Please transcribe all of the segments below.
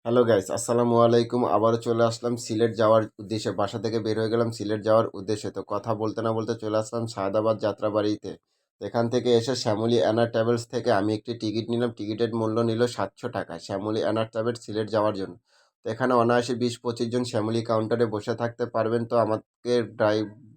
Hello guys, আসসালামু আলাইকুম। আবারও চলে আসলাম সিলেট যাওয়ার উদ্দেশ্যে। বাসা থেকে বের হয়ে গেলাম সিলেট যাওয়ার উদ্দেশ্যে। তো কথা বলতে না বলতে চলে আসলাম সায়দাবাদ যাত্রাবাড়িতে। তো এখান থেকে এসে শ্যামলী অ্যানা ট্রাভেলস থেকে আমি একটি টিকিট নিলাম। টিকিটের মূল্য নিল ৭০০ টাকা শ্যামলী অ্যানা ট্রাভেলস সিলেট যাওয়ার জন্য। তো এখানে অনায়াসে ২০-২৫ জন শ্যামলী কাউন্টারে বসে থাকতে পারবেন। তো আমাকে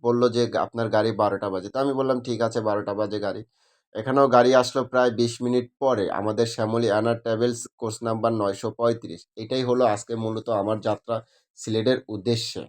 বলল যে আপনার গাড়ি ১২টা বাজে। তো আমি বললাম ঠিক আছে, ১২টা বাজে গাড়ি। এখানেও গাড়ি আসলো প্রায় ২০ মিনিট পরে। আমাদের শ্যামলী আনা ট্রাভেলস কোচ নাম্বার ৯৩৫। এটাই হলো আজকে মূলত আমার যাত্রা সিলেটের উদ্দেশ্যে।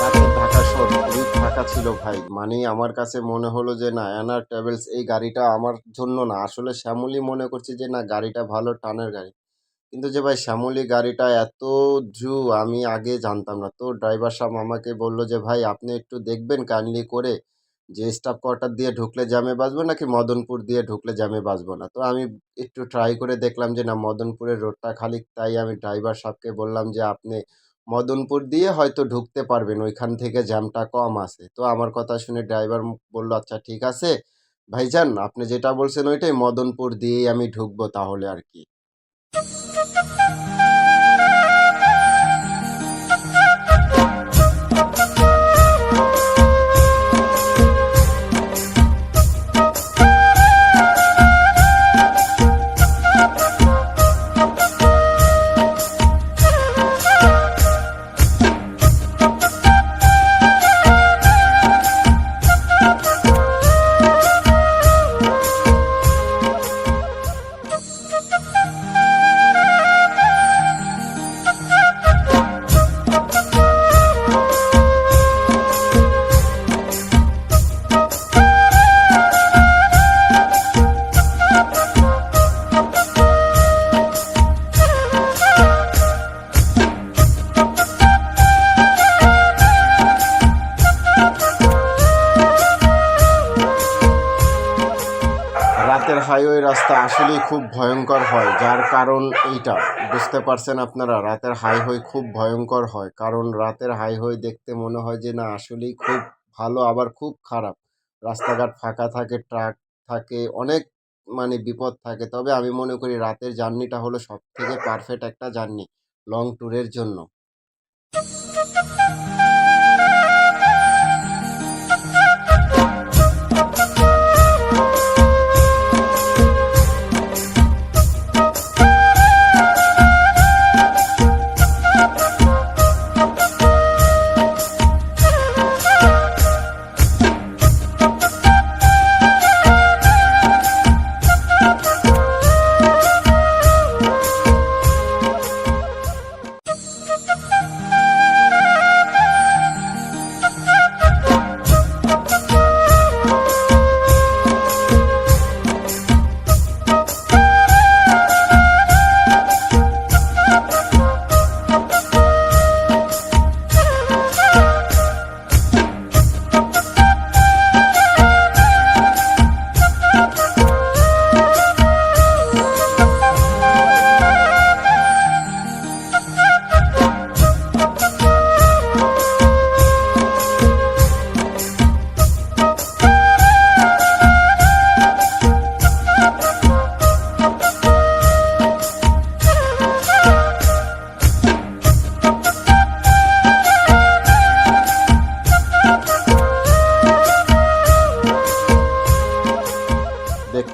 রাতের ঢাকা শহর খুবই ফাঁকা ছিল ভাই। মানে আমার কাছে মনে হলো যে না, অ্যানা ট্রাভেলস এই গাড়িটা আমার জন্য না। আসলে শ্যামলী মনে করছি যে না, গাড়িটা ভালো টানের গাড়ি। কিন্তু যে ভাই শ্যামলী গাড়িটা এত আমি আগে জানতাম না। তো ড্রাইভার সাহেব আমাকে বলল যে ভাই আপনি একটু দেখবেন কাইন্ডলি করে যে স্টাফ কোয়ার্টার দিয়ে ঢুকলে জ্যামে বাঁচবো নাকি মদনপুর দিয়ে ঢুকলে জ্যামে বাঁচবো না। তো আমি একটু ট্রাই করে দেখলাম যে না, মদনপুরের রোডটা খালি। তাই আমি ড্রাইভার সাহেবকে বললাম যে আপনি মদনপুর দিয়ে হয়তো ঢুকতে পারবেন, ওইখান থেকে জ্যামটা কম আছে। তো আমার কথা শুনে ড্রাইভার বলল আচ্ছা ঠিক আছে ভাইজান, আপনি যেটা বলছেন ওইটাই, মদনপুর দিয়েই আমি ঢুকবো তাহলে আর কি। রাতের হাইওয়ে রাস্তা আসলেই খুব ভয়ঙ্কর হয়, যার কারণ এইটা বুঝতে পারছেন আপনারা। রাতের হাইওয়ে খুব ভয়ঙ্কর হয়, কারণ রাতের হাইওয়ে দেখতে মনে হয় যে না আসলেই খুব ভালো, আবার খুব খারাপ। রাস্তাঘাট ফাঁকা থাকে, ট্রাক থাকে, অনেক বিপদ থাকে। তবে আমি মনে করি রাতের জার্নিটা হলো সব থেকে পারফেক্ট একটা জার্নি লং ট্যুরের জন্য।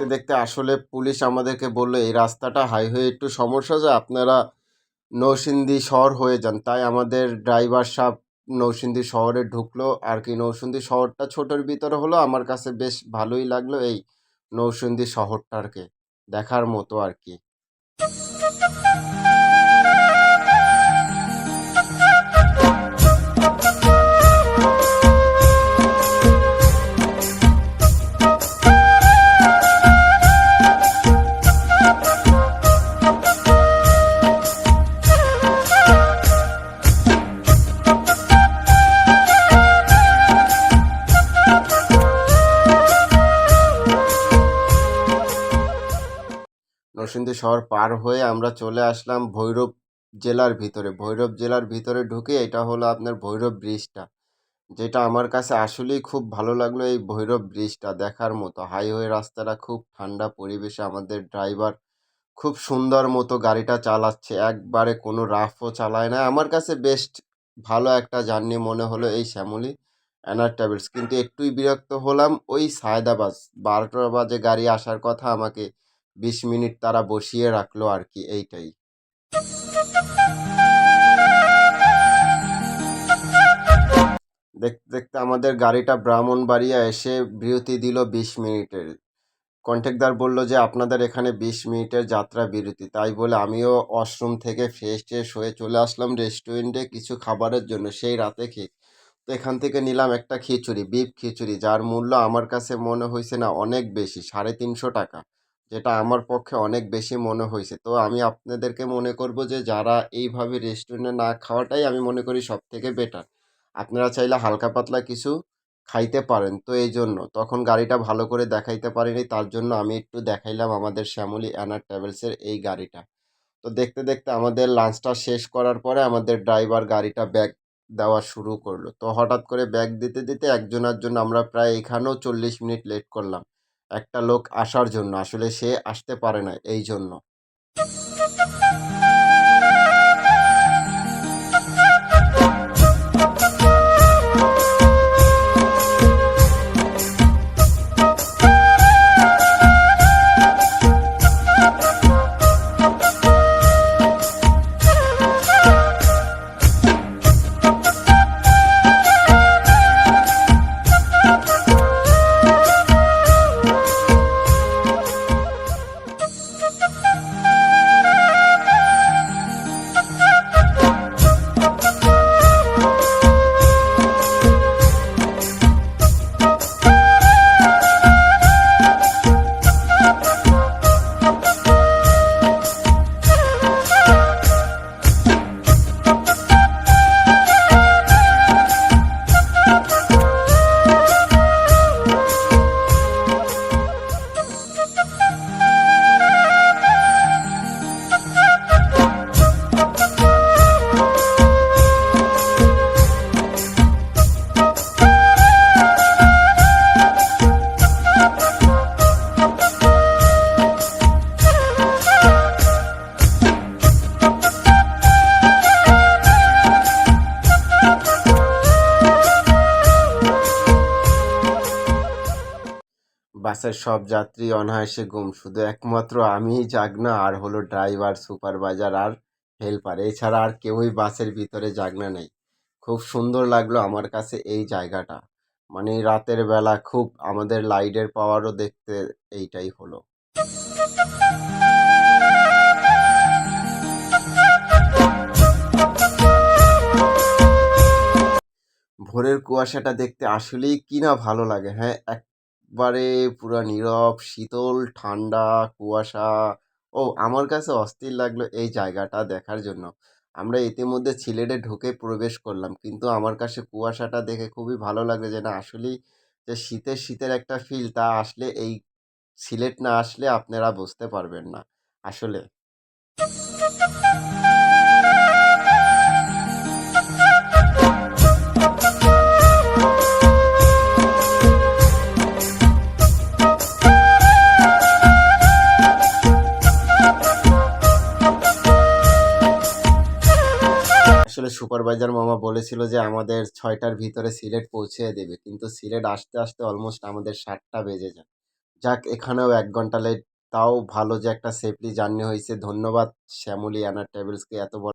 দেখতে আসলে পুলিশ আমাদেরকে বলল, "এই রাস্তাটা হাইওয়ে একটু সমস্যা যে আপনারা নরসিংদী শহর হয়ে যান।" তাই আমাদের ড্রাইভার সাহেব নরসিংদী শহরে ঢুকলো আরকি। নরসিংদী শহরটা ছোটোর ভিতরে হলেও আমার কাছে বেশ ভালোই লাগলো এই নরসিংদী শহরটাকে দেখার মতো আরকি। নরসিংদী শহর পার হয়ে আমরা চলে আসলাম ভৈরব জেলার ভিতরে। ভৈরব জেলার ভিতরে ঢুকে এটা হলো আপনার ভৈরব ব্রিজটা। যেটা আমার কাছে আসলেই খুব ভালো লাগলো এই ভৈরব ব্রিজটা দেখার মতো। হাইওয়ে রাস্তাটা খুব ঠান্ডা পরিবেশে আমাদের ড্রাইভার খুব সুন্দর মতো গাড়িটা চালাচ্ছে। একবারে কোনো রাফও চালায় না। আমার কাছে বেস্ট ভালো একটা জার্নি মনে হলো এই শ্যামলী এনার ট্রাভেলস। কিন্তু একটুই বিরক্ত হলাম ওই সায়দাবাদ ১২টা বাজে গাড়ি আসার কথা আমাকে ২০ মিনিট তারা বসিয়ে রাখলো আরকি এইটাই। দেখতে, দেখতে আমাদের গাড়িটা ব্রাহ্মণবাড়িয়া এসে বিরতি দিল ২০ মিনিটের। কন্ট্রাক্টর বলল যে আপনাদের এখানে ২০ মিনিটের যাত্রা বিরতি। তাই বলে আমিও ওয়াশরুম থেকে ফ্রেশ-ট্রেশ হয়ে চলে আসলাম রেস্টুরেন্টে কিছু খাবারের জন্য সেই রাতে তো এখান থেকে নিলাম একটা খিচুড়ি, বিফ খিচুড়ি যার মূল্য আমার কাছে মনে হইছে না অনেক বেশি ৳৩৫০ যেটা আমার পক্ষে অনেক বেশি মনে হইছে। তো আমি আপনাদেরকে মনে করব যে যারা এইভাবে রেস্টুরেন্টে না খাওয়াটাই আমি মনে করি সবথেকে বেটার। আপনারা চাইলে হালকা পাতলা কিছু খাইতে পারেন। তো এইজন্য তখন গাড়িটা ভালো করে দেখাইতে পারিনি তার জন্য আমি একটু দেখাইলাম আমাদের শ্যামলী অ্যানা ট্রাভেলসের এই গাড়িটা। তো দেখতে, দেখতে আমাদের লাঞ্চটা শেষ করার পরে আমাদের ড্রাইভার গাড়িটা ব্যাক দেওয়া শুরু করলো। তো হঠাৎ করে ব্যাক দিতে, দিতে একজনের জন্য আমরা প্রায় এখানেও ৪০ মিনিট লেট করলাম। একটা লোক আসার জন্য। আসলে সে আসতে পারে নাই এইজন্য। বাসের সব যাত্রী অনায়াসে গুম। শুধু একমাত্র আমিই জাগনা আর হলো ড্রাইভার, সুপারভাইজার আর হেল্পার। এছাড়া আর কেউই বাসের ভিতরে জাগনা নেই। খুব সুন্দর লাগলো আমার কাছে এই জায়গাটা। মানে রাতের বেলা খুব আমাদের লাইটের পাওয়ারও দেখতে এইটাই হলো। ভোরের কুয়াশাটা দেখতে আসলেই কি না ভালো লাগে। হ্যাঁ, একবারে পুরা নীরব, শীতল, ঠান্ডা, কুয়াশা। ও আমার কাছে অস্থির লাগলো এই জায়গাটা দেখার জন্য। আমরা ইতিমধ্যে সিলেটে ঢুকে প্রবেশ করলাম। কিন্তু আমার কাছে কুয়াশাটা দেখে খুবই ভালো লাগলো যে না আসলেই যে শীতের, শীতের একটা ফিল তা আসলে এই সিলেট না আসলে আপনারা বুঝতে পারবেন না। আসলে। আসলে সুপারভাইজার মামা বলেছিল যে আমাদের ৬টার ভিতরে সিলেট পৌঁছে দেবে। কিন্তু সিলেট আসতে, আসতে অলমোস্ট আমাদের ৭টা বেজে যায়। যাক এখানেও ১ ঘন্টা লেট, তাও ভালো যে একটা সেফলি জার্নি হইছে। ধন্যবাদ শ্যামলী অ্যানা ট্রাভেলসকে এত বড়